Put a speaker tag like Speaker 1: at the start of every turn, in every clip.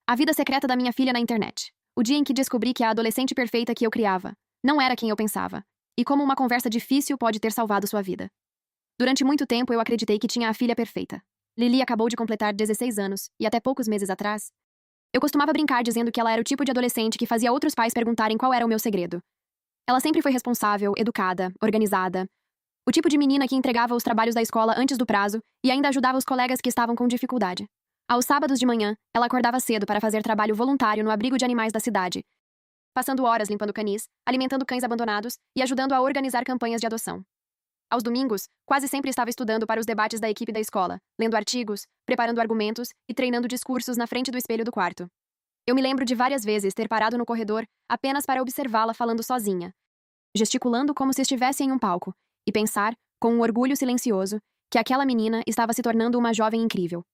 Speaker 1: A vida secreta da minha filha na internet. O dia em que descobri que a adolescente perfeita que eu criava não era quem eu pensava. E como uma conversa difícil pode ter salvado sua vida. Durante muito tempo eu acreditei que tinha a filha perfeita. Lily acabou de completar 16 anos, e até poucos meses atrás, eu costumava brincar dizendo que ela era o tipo de adolescente que fazia outros pais perguntarem qual era o meu segredo. Ela sempre foi responsável, educada, organizada. O tipo de menina que entregava os trabalhos da escola antes do prazo e ainda ajudava os colegas que estavam com dificuldade. Aos sábados de manhã, ela acordava cedo para fazer trabalho voluntário no abrigo de animais da cidade, passando horas limpando canis, alimentando cães abandonados e ajudando a organizar campanhas de adoção. Aos domingos, quase sempre estava estudando para os debates da equipe da escola, lendo artigos, preparando argumentos e treinando discursos na frente do espelho do quarto. Eu me lembro de várias vezes ter parado no corredor apenas para observá-la falando sozinha, gesticulando como se estivesse em um palco, e pensar, com um orgulho silencioso, que aquela menina estava se tornando uma jovem incrível.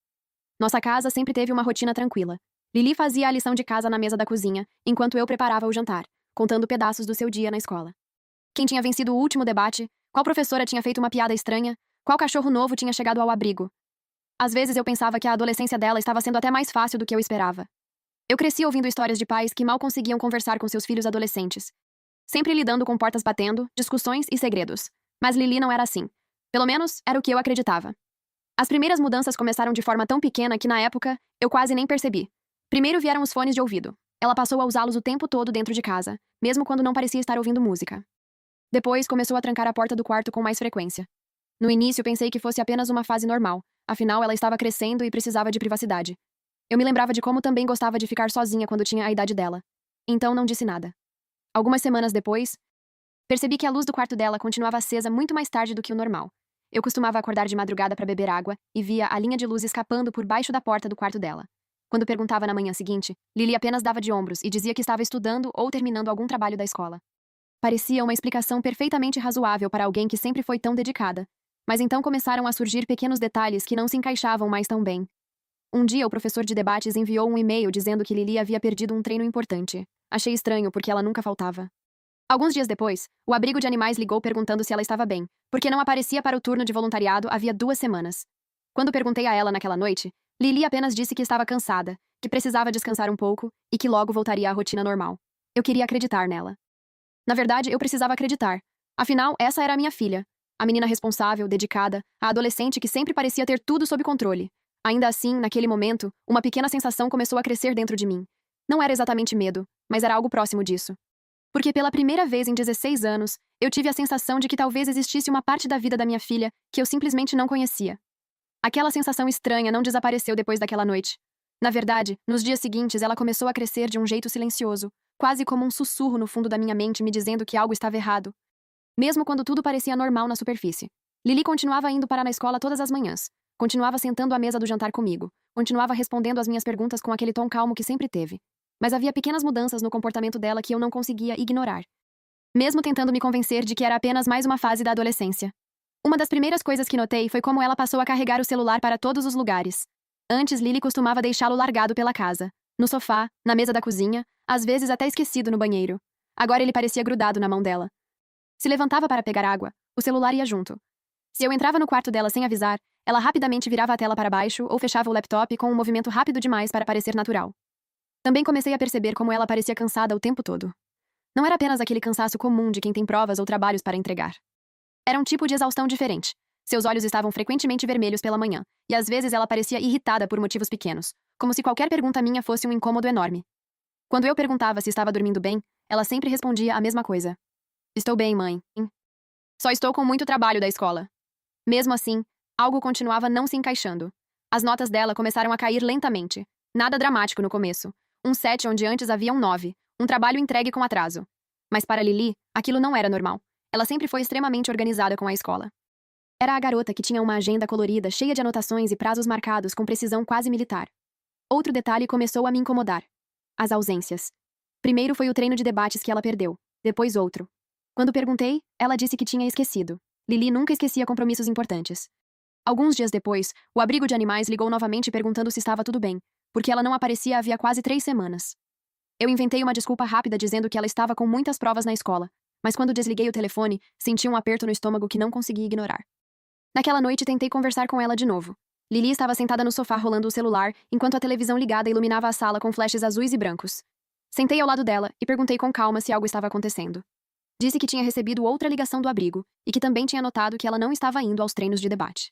Speaker 1: Nossa casa sempre teve uma rotina tranquila. Lily fazia a lição de casa na mesa da cozinha, enquanto eu preparava o jantar, contando pedaços do seu dia na escola. Quem tinha vencido o último debate? Qual professora tinha feito uma piada estranha? Qual cachorro novo tinha chegado ao abrigo? Às vezes eu pensava que a adolescência dela estava sendo até mais fácil do que eu esperava. Eu cresci ouvindo histórias de pais que mal conseguiam conversar com seus filhos adolescentes, sempre lidando com portas batendo, discussões e segredos. Mas Lily não era assim. Pelo menos, era o que eu acreditava. As primeiras mudanças começaram de forma tão pequena que, na época, eu quase nem percebi. Primeiro vieram os fones de ouvido. Ela passou a usá-los o tempo todo dentro de casa, mesmo quando não parecia estar ouvindo música. Depois, começou a trancar a porta do quarto com mais frequência. No início, pensei que fosse apenas uma fase normal, afinal, ela estava crescendo e precisava de privacidade. Eu me lembrava de como também gostava de ficar sozinha quando tinha a idade dela. Então, não disse nada. Algumas semanas depois, percebi que a luz do quarto dela continuava acesa muito mais tarde do que o normal. Eu costumava acordar de madrugada para beber água e via a linha de luz escapando por baixo da porta do quarto dela. Quando perguntava na manhã seguinte, Lily apenas dava de ombros e dizia que estava estudando ou terminando algum trabalho da escola. Parecia uma explicação perfeitamente razoável para alguém que sempre foi tão dedicada. Mas então começaram a surgir pequenos detalhes que não se encaixavam mais tão bem. Um dia o professor de debates enviou um e-mail dizendo que Lily havia perdido um treino importante. Achei estranho porque ela nunca faltava. Alguns dias depois, o abrigo de animais ligou perguntando se ela estava bem, porque não aparecia para o turno de voluntariado havia 2 semanas. Quando perguntei a ela naquela noite, Lily apenas disse que estava cansada, que precisava descansar um pouco e que logo voltaria à rotina normal. Eu queria acreditar nela. Na verdade, eu precisava acreditar. Afinal, essa era a minha filha. A menina responsável, dedicada, a adolescente que sempre parecia ter tudo sob controle. Ainda assim, naquele momento, uma pequena sensação começou a crescer dentro de mim. Não era exatamente medo, mas era algo próximo disso. Porque pela primeira vez em 16 anos, eu tive a sensação de que talvez existisse uma parte da vida da minha filha que eu simplesmente não conhecia. Aquela sensação estranha não desapareceu depois daquela noite. Na verdade, nos dias seguintes ela começou a crescer de um jeito silencioso, quase como um sussurro no fundo da minha mente me dizendo que algo estava errado. Mesmo quando tudo parecia normal na superfície. Lily continuava indo para na escola todas as manhãs. Continuava sentando à mesa do jantar comigo. Continuava respondendo às minhas perguntas com aquele tom calmo que sempre teve. Mas havia pequenas mudanças no comportamento dela que eu não conseguia ignorar. Mesmo tentando me convencer de que era apenas mais uma fase da adolescência. Uma das primeiras coisas que notei foi como ela passou a carregar o celular para todos os lugares. Antes, Lily costumava deixá-lo largado pela casa. No sofá, na mesa da cozinha, às vezes até esquecido no banheiro. Agora ele parecia grudado na mão dela. Se levantava para pegar água, o celular ia junto. Se eu entrava no quarto dela sem avisar, ela rapidamente virava a tela para baixo ou fechava o laptop com um movimento rápido demais para parecer natural. Também comecei a perceber como ela parecia cansada o tempo todo. Não era apenas aquele cansaço comum de quem tem provas ou trabalhos para entregar. Era um tipo de exaustão diferente. Seus olhos estavam frequentemente vermelhos pela manhã, e às vezes ela parecia irritada por motivos pequenos, como se qualquer pergunta minha fosse um incômodo enorme. Quando eu perguntava se estava dormindo bem, ela sempre respondia a mesma coisa. Estou bem, mãe. Só estou com muito trabalho da escola. Mesmo assim, algo continuava não se encaixando. As notas dela começaram a cair lentamente. Nada dramático no começo. Um 7 onde antes havia um 9. Um trabalho entregue com atraso. Mas para Lily, aquilo não era normal. Ela sempre foi extremamente organizada com a escola. Era a garota que tinha uma agenda colorida, cheia de anotações e prazos marcados com precisão quase militar. Outro detalhe começou a me incomodar. As ausências. Primeiro foi o treino de debates que ela perdeu. Depois outro. Quando perguntei, ela disse que tinha esquecido. Lily nunca esquecia compromissos importantes. Alguns dias depois, o abrigo de animais ligou novamente perguntando se estava tudo bem, porque ela não aparecia havia quase 3 semanas. Eu inventei uma desculpa rápida dizendo que ela estava com muitas provas na escola, mas quando desliguei o telefone, senti um aperto no estômago que não consegui ignorar. Naquela noite tentei conversar com ela de novo. Lily estava sentada no sofá rolando o celular, enquanto a televisão ligada iluminava a sala com flashes azuis e brancos. Sentei ao lado dela e perguntei com calma se algo estava acontecendo. Disse que tinha recebido outra ligação do abrigo e que também tinha notado que ela não estava indo aos treinos de debate.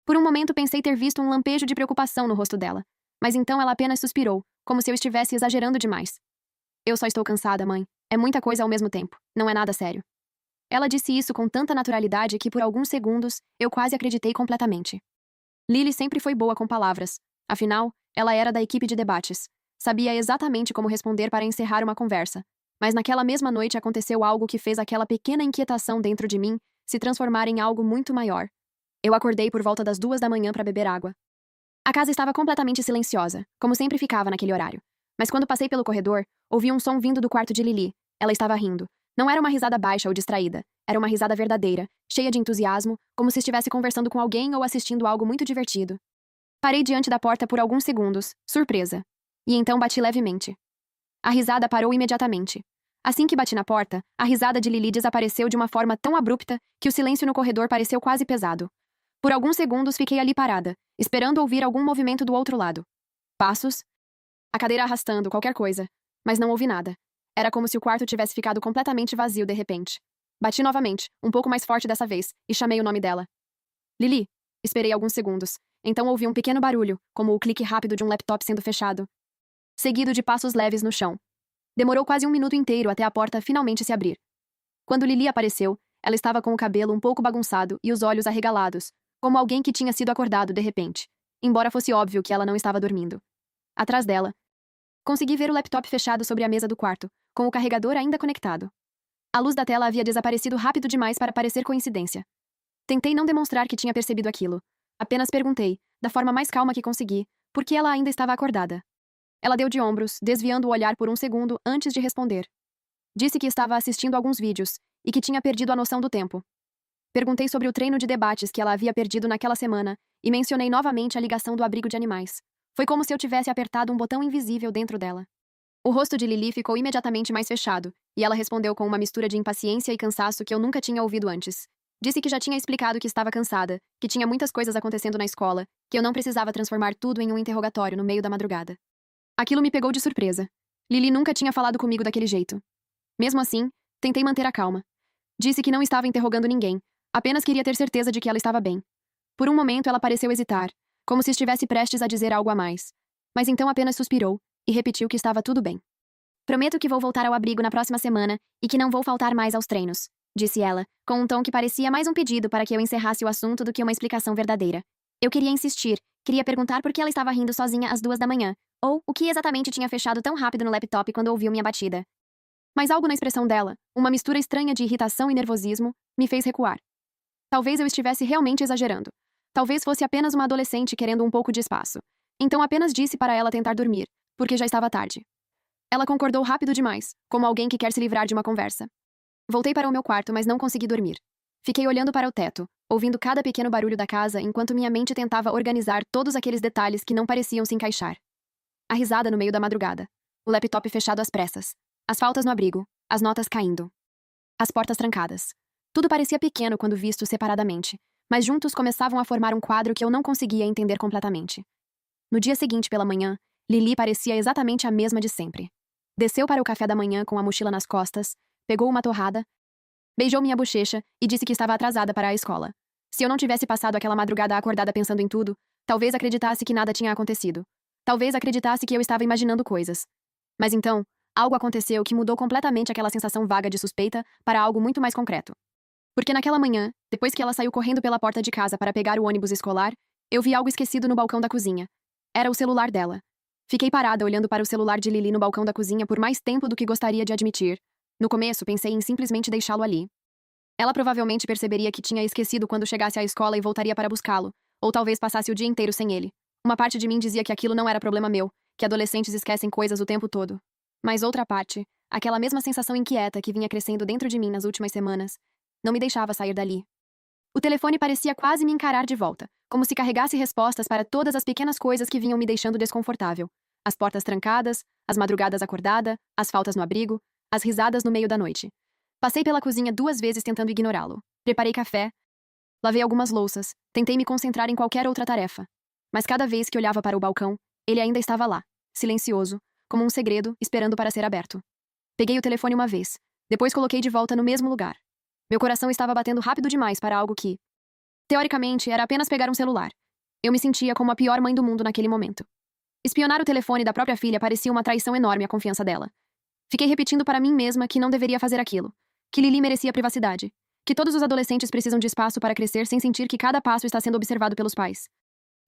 Speaker 1: Por um momento pensei ter visto um lampejo de preocupação no rosto dela, mas então ela apenas suspirou, como se eu estivesse exagerando demais. Eu só estou cansada, mãe. É muita coisa ao mesmo tempo. Não é nada sério. Ela disse isso com tanta naturalidade que por alguns segundos eu quase acreditei completamente. Lily sempre foi boa com palavras. Afinal, ela era da equipe de debates. Sabia exatamente como responder para encerrar uma conversa. Mas naquela mesma noite aconteceu algo que fez aquela pequena inquietação dentro de mim se transformar em algo muito maior. Eu acordei por volta das 2 da manhã para beber água. A casa estava completamente silenciosa, como sempre ficava naquele horário. Mas quando passei pelo corredor, ouvi um som vindo do quarto de Lily. Ela estava rindo. Não era uma risada baixa ou distraída. Era uma risada verdadeira, cheia de entusiasmo, como se estivesse conversando com alguém ou assistindo algo muito divertido. Parei diante da porta por alguns segundos, surpresa. E então bati levemente. A risada parou imediatamente. Assim que bati na porta, a risada de Lily desapareceu de uma forma tão abrupta que o silêncio no corredor pareceu quase pesado. Por alguns segundos fiquei ali parada, esperando ouvir algum movimento do outro lado. Passos. A cadeira arrastando, qualquer coisa. Mas não ouvi nada. Era como se o quarto tivesse ficado completamente vazio de repente. Bati novamente, um pouco mais forte dessa vez, e chamei o nome dela. Lily. Esperei alguns segundos. Então ouvi um pequeno barulho, como o clique rápido de um laptop sendo fechado, seguido de passos leves no chão. Demorou quase um minuto inteiro até a porta finalmente se abrir. Quando Lily apareceu, ela estava com o cabelo um pouco bagunçado e os olhos arregalados, como alguém que tinha sido acordado de repente, embora fosse óbvio que ela não estava dormindo. Atrás dela, consegui ver o laptop fechado sobre a mesa do quarto, com o carregador ainda conectado. A luz da tela havia desaparecido rápido demais para parecer coincidência. Tentei não demonstrar que tinha percebido aquilo. Apenas perguntei, da forma mais calma que consegui, por que ela ainda estava acordada. Ela deu de ombros, desviando o olhar por um segundo antes de responder. Disse que estava assistindo alguns vídeos e que tinha perdido a noção do tempo. Perguntei sobre o treino de debates que ela havia perdido naquela semana e mencionei novamente a ligação do abrigo de animais. Foi como se eu tivesse apertado um botão invisível dentro dela. O rosto de Lily ficou imediatamente mais fechado, e ela respondeu com uma mistura de impaciência e cansaço que eu nunca tinha ouvido antes. Disse que já tinha explicado que estava cansada, que tinha muitas coisas acontecendo na escola, que eu não precisava transformar tudo em um interrogatório no meio da madrugada. Aquilo me pegou de surpresa. Lily nunca tinha falado comigo daquele jeito. Mesmo assim, tentei manter a calma. Disse que não estava interrogando ninguém, apenas queria ter certeza de que ela estava bem. Por um momento ela pareceu hesitar, como se estivesse prestes a dizer algo a mais. Mas então apenas suspirou e repetiu que estava tudo bem. Prometo que vou voltar ao abrigo na próxima semana e que não vou faltar mais aos treinos, disse ela, com um tom que parecia mais um pedido para que eu encerrasse o assunto do que uma explicação verdadeira. Eu queria insistir, queria perguntar por que ela estava rindo sozinha às 2 da manhã, ou o que exatamente tinha fechado tão rápido no laptop quando ouviu minha batida. Mas algo na expressão dela, uma mistura estranha de irritação e nervosismo, me fez recuar. Talvez eu estivesse realmente exagerando. Talvez fosse apenas uma adolescente querendo um pouco de espaço. Então apenas disse para ela tentar dormir, porque já estava tarde. Ela concordou rápido demais, como alguém que quer se livrar de uma conversa. Voltei para o meu quarto, mas não consegui dormir. Fiquei olhando para o teto, ouvindo cada pequeno barulho da casa enquanto minha mente tentava organizar todos aqueles detalhes que não pareciam se encaixar. A risada no meio da madrugada. O laptop fechado às pressas. As faltas no abrigo. As notas caindo. As portas trancadas. Tudo parecia pequeno quando visto separadamente, mas juntos começavam a formar um quadro que eu não conseguia entender completamente. No dia seguinte pela manhã, Lily parecia exatamente a mesma de sempre. Desceu para o café da manhã com a mochila nas costas, pegou uma torrada, beijou minha bochecha e disse que estava atrasada para a escola. Se eu não tivesse passado aquela madrugada acordada pensando em tudo, talvez acreditasse que nada tinha acontecido. Talvez acreditasse que eu estava imaginando coisas. Mas então, algo aconteceu que mudou completamente aquela sensação vaga de suspeita para algo muito mais concreto. Porque naquela manhã, depois que ela saiu correndo pela porta de casa para pegar o ônibus escolar, eu vi algo esquecido no balcão da cozinha. Era o celular dela. Fiquei parada olhando para o celular de Lily no balcão da cozinha por mais tempo do que gostaria de admitir. No começo, pensei em simplesmente deixá-lo ali. Ela provavelmente perceberia que tinha esquecido quando chegasse à escola e voltaria para buscá-lo, ou talvez passasse o dia inteiro sem ele. Uma parte de mim dizia que aquilo não era problema meu, que adolescentes esquecem coisas o tempo todo. Mas outra parte, aquela mesma sensação inquieta que vinha crescendo dentro de mim nas últimas semanas, não me deixava sair dali. O telefone parecia quase me encarar de volta, como se carregasse respostas para todas as pequenas coisas que vinham me deixando desconfortável. As portas trancadas, as madrugadas acordada, as faltas no abrigo, as risadas no meio da noite. Passei pela cozinha 2 vezes tentando ignorá-lo. Preparei café, lavei algumas louças, tentei me concentrar em qualquer outra tarefa. Mas cada vez que olhava para o balcão, ele ainda estava lá, silencioso, como um segredo, esperando para ser aberto. Peguei o telefone uma vez, depois coloquei de volta no mesmo lugar. Meu coração estava batendo rápido demais para algo que, teoricamente, era apenas pegar um celular. Eu me sentia como a pior mãe do mundo naquele momento. Espionar o telefone da própria filha parecia uma traição enorme à confiança dela. Fiquei repetindo para mim mesma que não deveria fazer aquilo, que Lily merecia privacidade, que todos os adolescentes precisam de espaço para crescer sem sentir que cada passo está sendo observado pelos pais.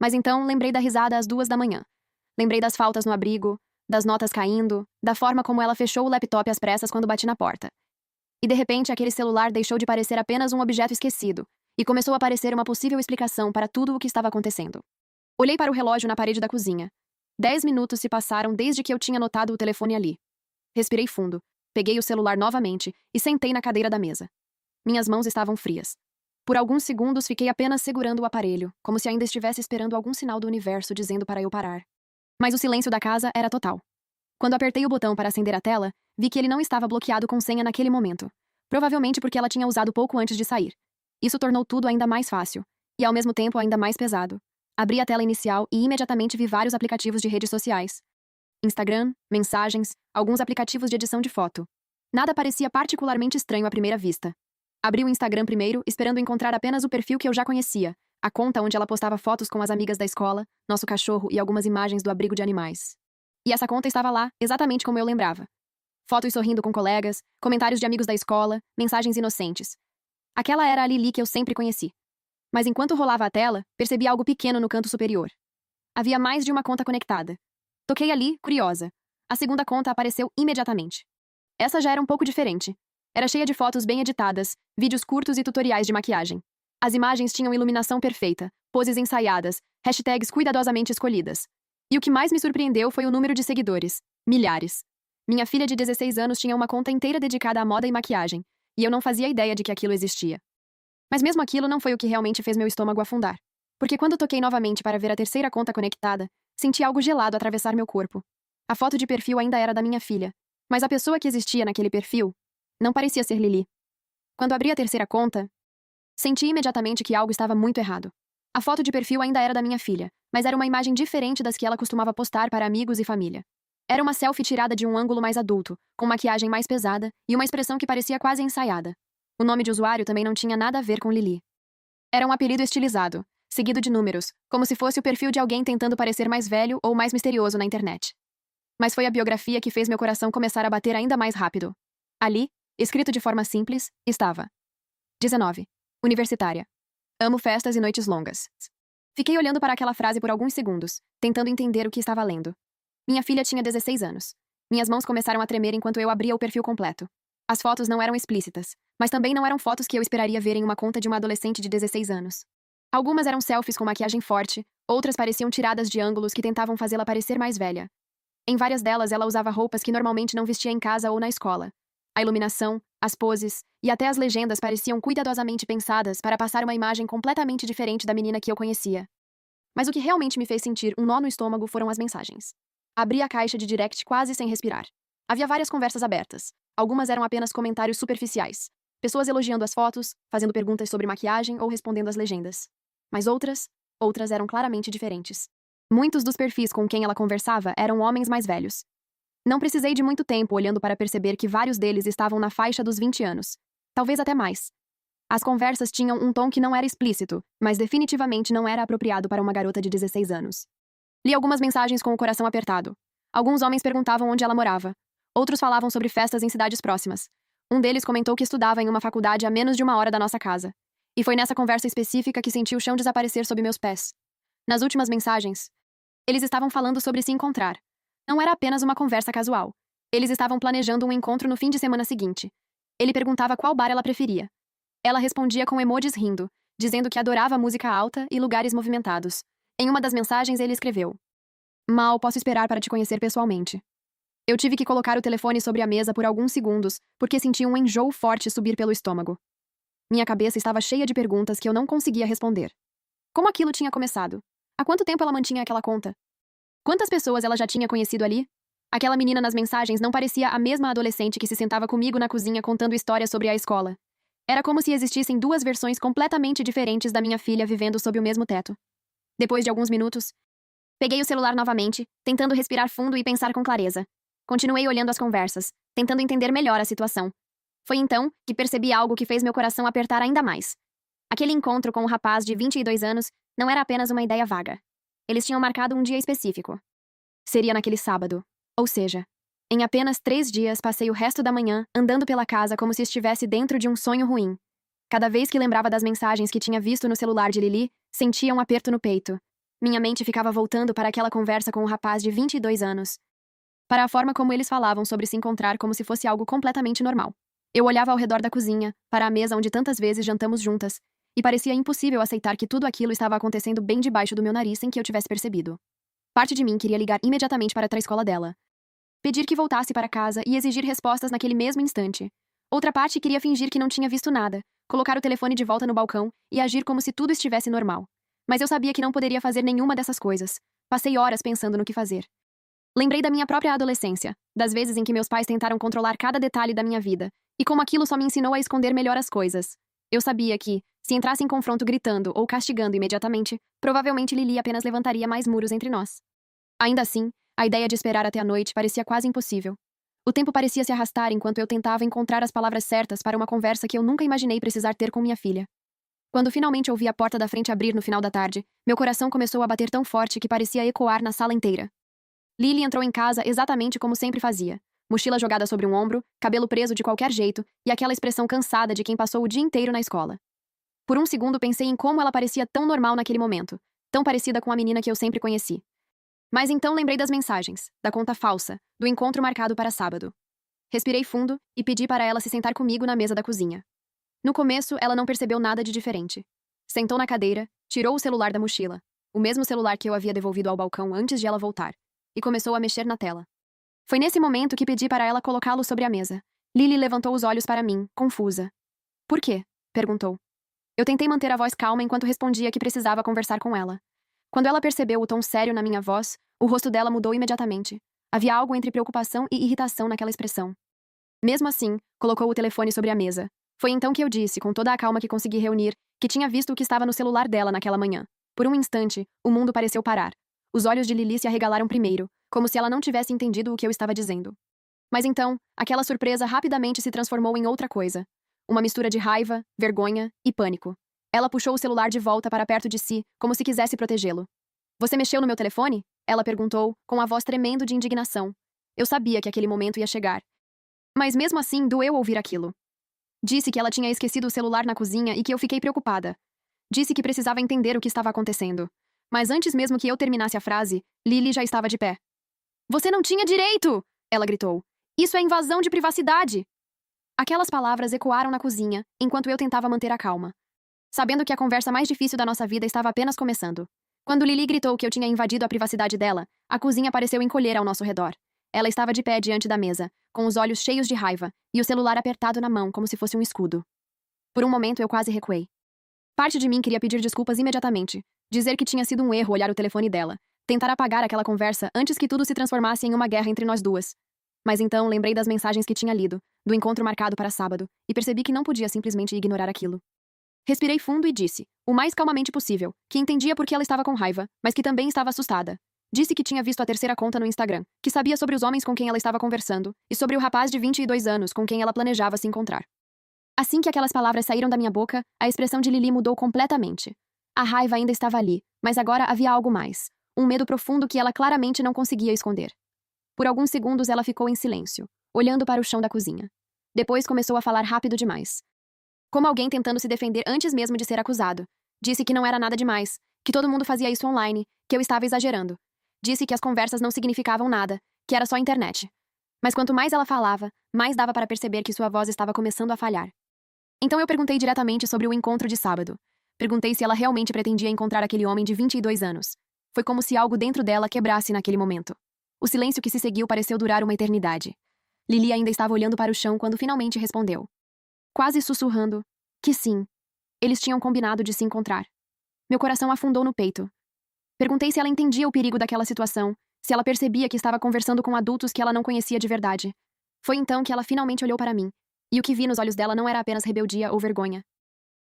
Speaker 1: Mas então lembrei da risada às 2 da manhã. Lembrei das faltas no abrigo, das notas caindo, da forma como ela fechou o laptop às pressas quando bati na porta. E de repente aquele celular deixou de parecer apenas um objeto esquecido, e começou a parecer uma possível explicação para tudo o que estava acontecendo. Olhei para o relógio na parede da cozinha. 10 minutos se passaram desde que eu tinha notado o telefone ali. Respirei fundo, peguei o celular novamente e sentei na cadeira da mesa. Minhas mãos estavam frias. Por alguns segundos fiquei apenas segurando o aparelho, como se ainda estivesse esperando algum sinal do universo dizendo para eu parar. Mas o silêncio da casa era total. Quando apertei o botão para acender a tela, vi que ele não estava bloqueado com senha naquele momento. Provavelmente porque ela tinha usado pouco antes de sair. Isso tornou tudo ainda mais fácil, e ao mesmo tempo ainda mais pesado. Abri a tela inicial e imediatamente vi vários aplicativos de redes sociais. Instagram, mensagens, alguns aplicativos de edição de foto. Nada parecia particularmente estranho à primeira vista. Abri o Instagram primeiro, esperando encontrar apenas o perfil que eu já conhecia, a conta onde ela postava fotos com as amigas da escola, nosso cachorro e algumas imagens do abrigo de animais. E essa conta estava lá, exatamente como eu lembrava. Fotos sorrindo com colegas, comentários de amigos da escola, mensagens inocentes. Aquela era a Lily que eu sempre conheci. Mas enquanto rolava a tela, percebi algo pequeno no canto superior. Havia mais de uma conta conectada. Toquei ali, curiosa. A segunda conta apareceu imediatamente. Essa já era um pouco diferente. Era cheia de fotos bem editadas, vídeos curtos e tutoriais de maquiagem. As imagens tinham iluminação perfeita, poses ensaiadas, hashtags cuidadosamente escolhidas. E o que mais me surpreendeu foi o número de seguidores. Milhares. Minha filha de 16 anos tinha uma conta inteira dedicada à moda e maquiagem, e eu não fazia ideia de que aquilo existia. Mas mesmo aquilo não foi o que realmente fez meu estômago afundar. Porque quando toquei novamente para ver a terceira conta conectada, senti algo gelado atravessar meu corpo. A foto de perfil ainda era da minha filha, mas a pessoa que existia naquele perfil não parecia ser Lily. Quando abri a terceira conta, senti imediatamente que algo estava muito errado. A foto de perfil ainda era da minha filha, mas era uma imagem diferente das que ela costumava postar para amigos e família. Era uma selfie tirada de um ângulo mais adulto, com maquiagem mais pesada e uma expressão que parecia quase ensaiada. O nome de usuário também não tinha nada a ver com Lily. Era um apelido estilizado, seguido de números, como se fosse o perfil de alguém tentando parecer mais velho ou mais misterioso na internet. Mas foi a biografia que fez meu coração começar a bater ainda mais rápido. Ali, escrito de forma simples, estava: 19. Universitária. Amo festas e noites longas. Fiquei olhando para aquela frase por alguns segundos, tentando entender o que estava lendo. Minha filha tinha 16 anos. Minhas mãos começaram a tremer enquanto eu abria o perfil completo. As fotos não eram explícitas, mas também não eram fotos que eu esperaria ver em uma conta de uma adolescente de 16 anos. Algumas eram selfies com maquiagem forte, outras pareciam tiradas de ângulos que tentavam fazê-la parecer mais velha. Em várias delas, ela usava roupas que normalmente não vestia em casa ou na escola. A iluminação, as poses e até as legendas pareciam cuidadosamente pensadas para passar uma imagem completamente diferente da menina que eu conhecia. Mas o que realmente me fez sentir um nó no estômago foram as mensagens. Abri a caixa de direct quase sem respirar. Havia várias conversas abertas. Algumas eram apenas comentários superficiais. Pessoas elogiando as fotos, fazendo perguntas sobre maquiagem ou respondendo às legendas. Mas outras eram claramente diferentes. Muitos dos perfis com quem ela conversava eram homens mais velhos. Não precisei de muito tempo olhando para perceber que vários deles estavam na faixa dos 20 anos. Talvez até mais. As conversas tinham um tom que não era explícito, mas definitivamente não era apropriado para uma garota de 16 anos. Li algumas mensagens com o coração apertado. Alguns homens perguntavam onde ela morava. Outros falavam sobre festas em cidades próximas. Um deles comentou que estudava em uma faculdade a menos de 1 hora da nossa casa. E foi nessa conversa específica que senti o chão desaparecer sob meus pés. Nas últimas mensagens, eles estavam falando sobre se encontrar. Não era apenas uma conversa casual. Eles estavam planejando um encontro no fim de semana seguinte. Ele perguntava qual bar ela preferia. Ela respondia com emojis rindo, dizendo que adorava música alta e lugares movimentados. Em uma das mensagens ele escreveu: "Mal posso esperar para te conhecer pessoalmente." Eu tive que colocar o telefone sobre a mesa por alguns segundos, porque senti um enjoo forte subir pelo estômago. Minha cabeça estava cheia de perguntas que eu não conseguia responder. Como aquilo tinha começado? Há quanto tempo ela mantinha aquela conta? Quantas pessoas ela já tinha conhecido ali? Aquela menina nas mensagens não parecia a mesma adolescente que se sentava comigo na cozinha contando histórias sobre a escola. Era como se existissem duas versões completamente diferentes da minha filha vivendo sob o mesmo teto. Depois de alguns minutos, peguei o celular novamente, tentando respirar fundo e pensar com clareza. Continuei olhando as conversas, tentando entender melhor a situação. Foi então que percebi algo que fez meu coração apertar ainda mais. Aquele encontro com o rapaz de 22 anos não era apenas uma ideia vaga. Eles tinham marcado um dia específico. Seria naquele sábado. Ou seja, em apenas 3 dias passei o resto da manhã andando pela casa como se estivesse dentro de um sonho ruim. Cada vez que lembrava das mensagens que tinha visto no celular de Lily, sentia um aperto no peito. Minha mente ficava voltando para aquela conversa com o rapaz de 22 anos. Para a forma como eles falavam sobre se encontrar como se fosse algo completamente normal. Eu olhava ao redor da cozinha, para a mesa onde tantas vezes jantamos juntas, e parecia impossível aceitar que tudo aquilo estava acontecendo bem debaixo do meu nariz sem que eu tivesse percebido. Parte de mim queria ligar imediatamente para a escola dela. Pedir que voltasse para casa e exigir respostas naquele mesmo instante. Outra parte queria fingir que não tinha visto nada, colocar o telefone de volta no balcão e agir como se tudo estivesse normal. Mas eu sabia que não poderia fazer nenhuma dessas coisas. Passei horas pensando no que fazer. Lembrei da minha própria adolescência, das vezes em que meus pais tentaram controlar cada detalhe da minha vida, e como aquilo só me ensinou a esconder melhor as coisas. Eu sabia que, se entrasse em confronto gritando ou castigando imediatamente, provavelmente Lily apenas levantaria mais muros entre nós. Ainda assim, a ideia de esperar até a noite parecia quase impossível. O tempo parecia se arrastar enquanto eu tentava encontrar as palavras certas para uma conversa que eu nunca imaginei precisar ter com minha filha. Quando finalmente ouvi a porta da frente abrir no final da tarde, meu coração começou a bater tão forte que parecia ecoar na sala inteira. Lily entrou em casa exatamente como sempre fazia. Mochila jogada sobre um ombro, cabelo preso de qualquer jeito e aquela expressão cansada de quem passou o dia inteiro na escola. Por um segundo pensei em como ela parecia tão normal naquele momento, tão parecida com a menina que eu sempre conheci. Mas então lembrei das mensagens, da conta falsa, do encontro marcado para sábado. Respirei fundo e pedi para ela se sentar comigo na mesa da cozinha. No começo, ela não percebeu nada de diferente. Sentou na cadeira, tirou o celular da mochila, o mesmo celular que eu havia devolvido ao balcão antes de ela voltar, e começou a mexer na tela. Foi nesse momento que pedi para ela colocá-lo sobre a mesa. Lily levantou os olhos para mim, confusa. Por quê? Perguntou. Eu tentei manter a voz calma enquanto respondia que precisava conversar com ela. Quando ela percebeu o tom sério na minha voz, o rosto dela mudou imediatamente. Havia algo entre preocupação e irritação naquela expressão. Mesmo assim, colocou o telefone sobre a mesa. Foi então que eu disse, com toda a calma que consegui reunir, que tinha visto o que estava no celular dela naquela manhã. Por um instante, o mundo pareceu parar. Os olhos de Lily se arregalaram primeiro, como se ela não tivesse entendido o que eu estava dizendo. Mas então, aquela surpresa rapidamente se transformou em outra coisa. Uma mistura de raiva, vergonha e pânico. Ela puxou o celular de volta para perto de si, como se quisesse protegê-lo. Você mexeu no meu telefone? Ela perguntou, com a voz tremendo de indignação. Eu sabia que aquele momento ia chegar. Mas mesmo assim, doeu ouvir aquilo. Disse que ela tinha esquecido o celular na cozinha e que eu fiquei preocupada. Disse que precisava entender o que estava acontecendo. Mas antes mesmo que eu terminasse a frase, Lily já estava de pé. Você não tinha direito! Ela gritou. Isso é invasão de privacidade! Aquelas palavras ecoaram na cozinha, enquanto eu tentava manter a calma. Sabendo que a conversa mais difícil da nossa vida estava apenas começando. Quando Lily gritou que eu tinha invadido a privacidade dela, a cozinha pareceu encolher ao nosso redor. Ela estava de pé diante da mesa, com os olhos cheios de raiva, e o celular apertado na mão como se fosse um escudo. Por um momento eu quase recuei. Parte de mim queria pedir desculpas imediatamente, dizer que tinha sido um erro olhar o telefone dela, tentar apagar aquela conversa antes que tudo se transformasse em uma guerra entre nós duas. Mas então lembrei das mensagens que tinha lido, do encontro marcado para sábado, e percebi que não podia simplesmente ignorar aquilo. Respirei fundo e disse, o mais calmamente possível, que entendia por que ela estava com raiva, mas que também estava assustada. Disse que tinha visto a terceira conta no Instagram, que sabia sobre os homens com quem ela estava conversando, e sobre o rapaz de 22 anos com quem ela planejava se encontrar. Assim que aquelas palavras saíram da minha boca, a expressão de Lily mudou completamente. A raiva ainda estava ali, mas agora havia algo mais. Um medo profundo que ela claramente não conseguia esconder. Por alguns segundos ela ficou em silêncio, olhando para o chão da cozinha. Depois começou a falar rápido demais. Como alguém tentando se defender antes mesmo de ser acusado. Disse que não era nada demais, que todo mundo fazia isso online, que eu estava exagerando. Disse que as conversas não significavam nada, que era só internet. Mas quanto mais ela falava, mais dava para perceber que sua voz estava começando a falhar. Então eu perguntei diretamente sobre o encontro de sábado. Perguntei se ela realmente pretendia encontrar aquele homem de 22 anos. Foi como se algo dentro dela quebrasse naquele momento. O silêncio que se seguiu pareceu durar uma eternidade. Lily ainda estava olhando para o chão quando finalmente respondeu. Quase sussurrando, que sim. Eles tinham combinado de se encontrar. Meu coração afundou no peito. Perguntei se ela entendia o perigo daquela situação, se ela percebia que estava conversando com adultos que ela não conhecia de verdade. Foi então que ela finalmente olhou para mim, e o que vi nos olhos dela não era apenas rebeldia ou vergonha.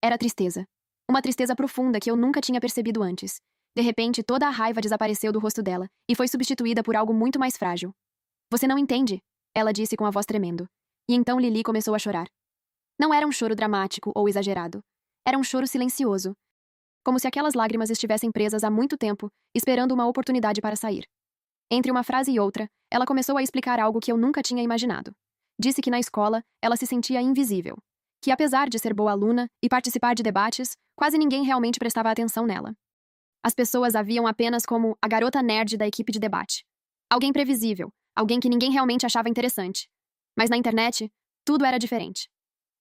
Speaker 1: Era tristeza. Uma tristeza profunda que eu nunca tinha percebido antes. De repente, toda a raiva desapareceu do rosto dela e foi substituída por algo muito mais frágil. Você não entende, ela disse com a voz tremendo. E então Lily começou a chorar. Não era um choro dramático ou exagerado. Era um choro silencioso, como se aquelas lágrimas estivessem presas há muito tempo, esperando uma oportunidade para sair. Entre uma frase e outra, ela começou a explicar algo que eu nunca tinha imaginado. Disse que na escola, ela se sentia invisível. Que apesar de ser boa aluna e participar de debates, quase ninguém realmente prestava atenção nela. As pessoas a viam apenas como a garota nerd da equipe de debate. Alguém previsível, alguém que ninguém realmente achava interessante. Mas na internet, tudo era diferente.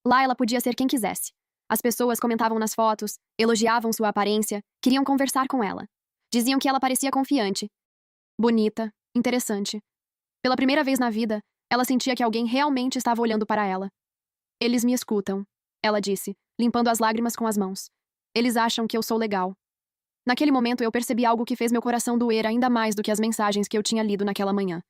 Speaker 1: Lá ela podia ser quem quisesse. As pessoas comentavam nas fotos, elogiavam sua aparência, queriam conversar com ela. Diziam que ela parecia confiante, bonita, interessante. Pela primeira vez na vida, ela sentia que alguém realmente estava olhando para ela. Eles me escutam, ela disse, limpando as lágrimas com as mãos. Eles acham que eu sou legal. Naquele momento eu percebi algo que fez meu coração doer ainda mais do que as mensagens que eu tinha lido naquela manhã.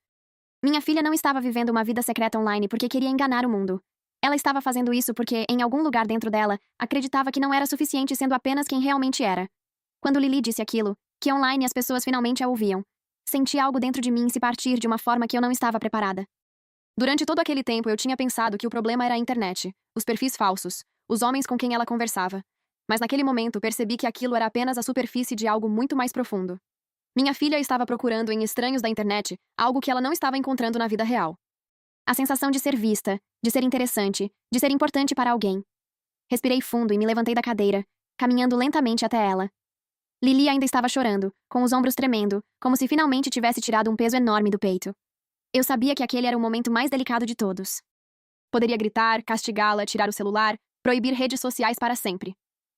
Speaker 1: Minha filha não estava vivendo uma vida secreta online porque queria enganar o mundo. Ela estava fazendo isso porque, em algum lugar dentro dela, acreditava que não era suficiente sendo apenas quem realmente era. Quando Lily disse aquilo, que online as pessoas finalmente a ouviam, senti algo dentro de mim se partir de uma forma que eu não estava preparada. Durante todo aquele tempo eu tinha pensado que o problema era a internet, os perfis falsos, os homens com quem ela conversava. Mas naquele momento percebi que aquilo era apenas a superfície de algo muito mais profundo. Minha filha estava procurando em estranhos da internet algo que ela não estava encontrando na vida real. A sensação de ser vista, de ser interessante, de ser importante para alguém. Respirei fundo e me levantei da cadeira, caminhando lentamente até ela. Lily ainda estava chorando, com os ombros tremendo, como se finalmente tivesse tirado um peso enorme do peito. Eu sabia que aquele era o momento mais delicado de todos. Poderia gritar, castigá-la, tirar o celular, proibir redes sociais para sempre.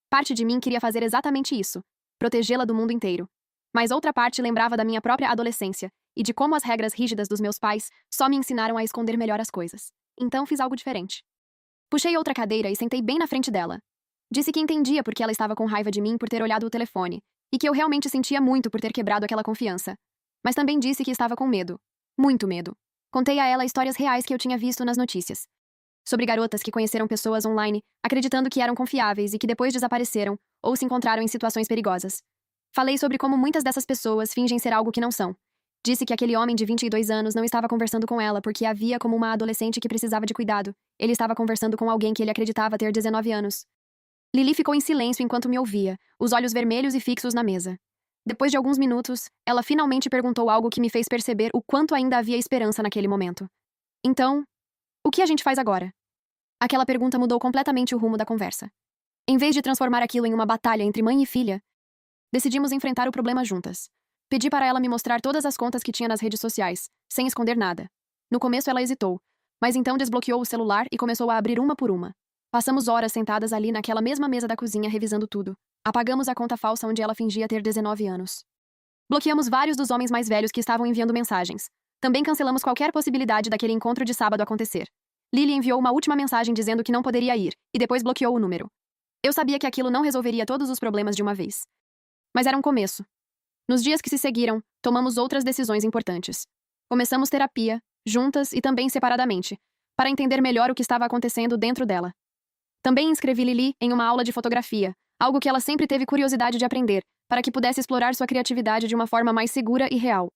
Speaker 1: Parte de mim queria fazer exatamente isso, protegê-la do mundo inteiro. Mas outra parte lembrava da minha própria adolescência e de como as regras rígidas dos meus pais só me ensinaram a esconder melhor as coisas. Então fiz algo diferente. Puxei outra cadeira e sentei bem na frente dela. Disse que entendia porque ela estava com raiva de mim por ter olhado o telefone, e que eu realmente sentia muito por ter quebrado aquela confiança. Mas também disse que estava com medo. Muito medo. Contei a ela histórias reais que eu tinha visto nas notícias. Sobre garotas que conheceram pessoas online, acreditando que eram confiáveis e que depois desapareceram ou se encontraram em situações perigosas. Falei sobre como muitas dessas pessoas fingem ser algo que não são. Disse que aquele homem de 22 anos não estava conversando com ela porque a via como uma adolescente que precisava de cuidado. Ele estava conversando com alguém que ele acreditava ter 19 anos. Lily ficou em silêncio enquanto me ouvia, os olhos vermelhos e fixos na mesa. Depois de alguns minutos, ela finalmente perguntou algo que me fez perceber o quanto ainda havia esperança naquele momento. Então, o que a gente faz agora? Aquela pergunta mudou completamente o rumo da conversa. Em vez de transformar aquilo em uma batalha entre mãe e filha, decidimos enfrentar o problema juntas. Pedi para ela me mostrar todas as contas que tinha nas redes sociais, sem esconder nada. No começo ela hesitou, mas então desbloqueou o celular e começou a abrir uma por uma. Passamos horas sentadas ali naquela mesma mesa da cozinha revisando tudo. Apagamos a conta falsa onde ela fingia ter 19 anos. Bloqueamos vários dos homens mais velhos que estavam enviando mensagens. Também cancelamos qualquer possibilidade daquele encontro de sábado acontecer. Lily enviou uma última mensagem dizendo que não poderia ir, e depois bloqueou o número. Eu sabia que aquilo não resolveria todos os problemas de uma vez. Mas era um começo. Nos dias que se seguiram, tomamos outras decisões importantes. Começamos terapia, juntas e também separadamente, para entender melhor o que estava acontecendo dentro dela. Também inscrevi Lily em uma aula de fotografia, algo que ela sempre teve curiosidade de aprender, para que pudesse explorar sua criatividade de uma forma mais segura e real.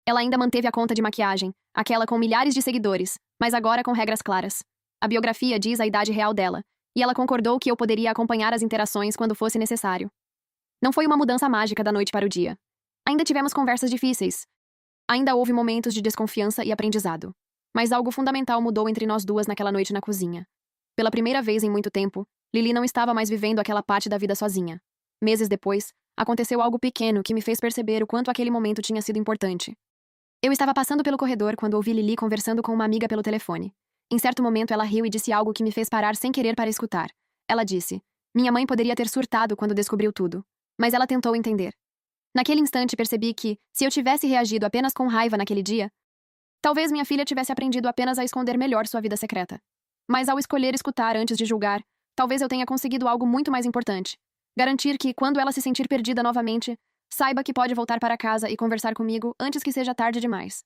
Speaker 1: Ela ainda manteve a conta de maquiagem, aquela com milhares de seguidores, mas agora com regras claras. A biografia diz a idade real dela, e ela concordou que eu poderia acompanhar as interações quando fosse necessário. Não foi uma mudança mágica da noite para o dia. Ainda tivemos conversas difíceis. Ainda houve momentos de desconfiança e aprendizado. Mas algo fundamental mudou entre nós duas naquela noite na cozinha. Pela primeira vez em muito tempo, Lily não estava mais vivendo aquela parte da vida sozinha. Meses depois, aconteceu algo pequeno que me fez perceber o quanto aquele momento tinha sido importante. Eu estava passando pelo corredor quando ouvi Lily conversando com uma amiga pelo telefone. Em certo momento ela riu e disse algo que me fez parar sem querer para escutar. Ela disse: "Minha mãe poderia ter surtado quando descobriu tudo, mas ela tentou entender." Naquele instante percebi que, se eu tivesse reagido apenas com raiva naquele dia, talvez minha filha tivesse aprendido apenas a esconder melhor sua vida secreta. Mas ao escolher escutar antes de julgar, talvez eu tenha conseguido algo muito mais importante. Garantir que, quando ela se sentir perdida novamente, saiba que pode voltar para casa e conversar comigo antes que seja tarde demais.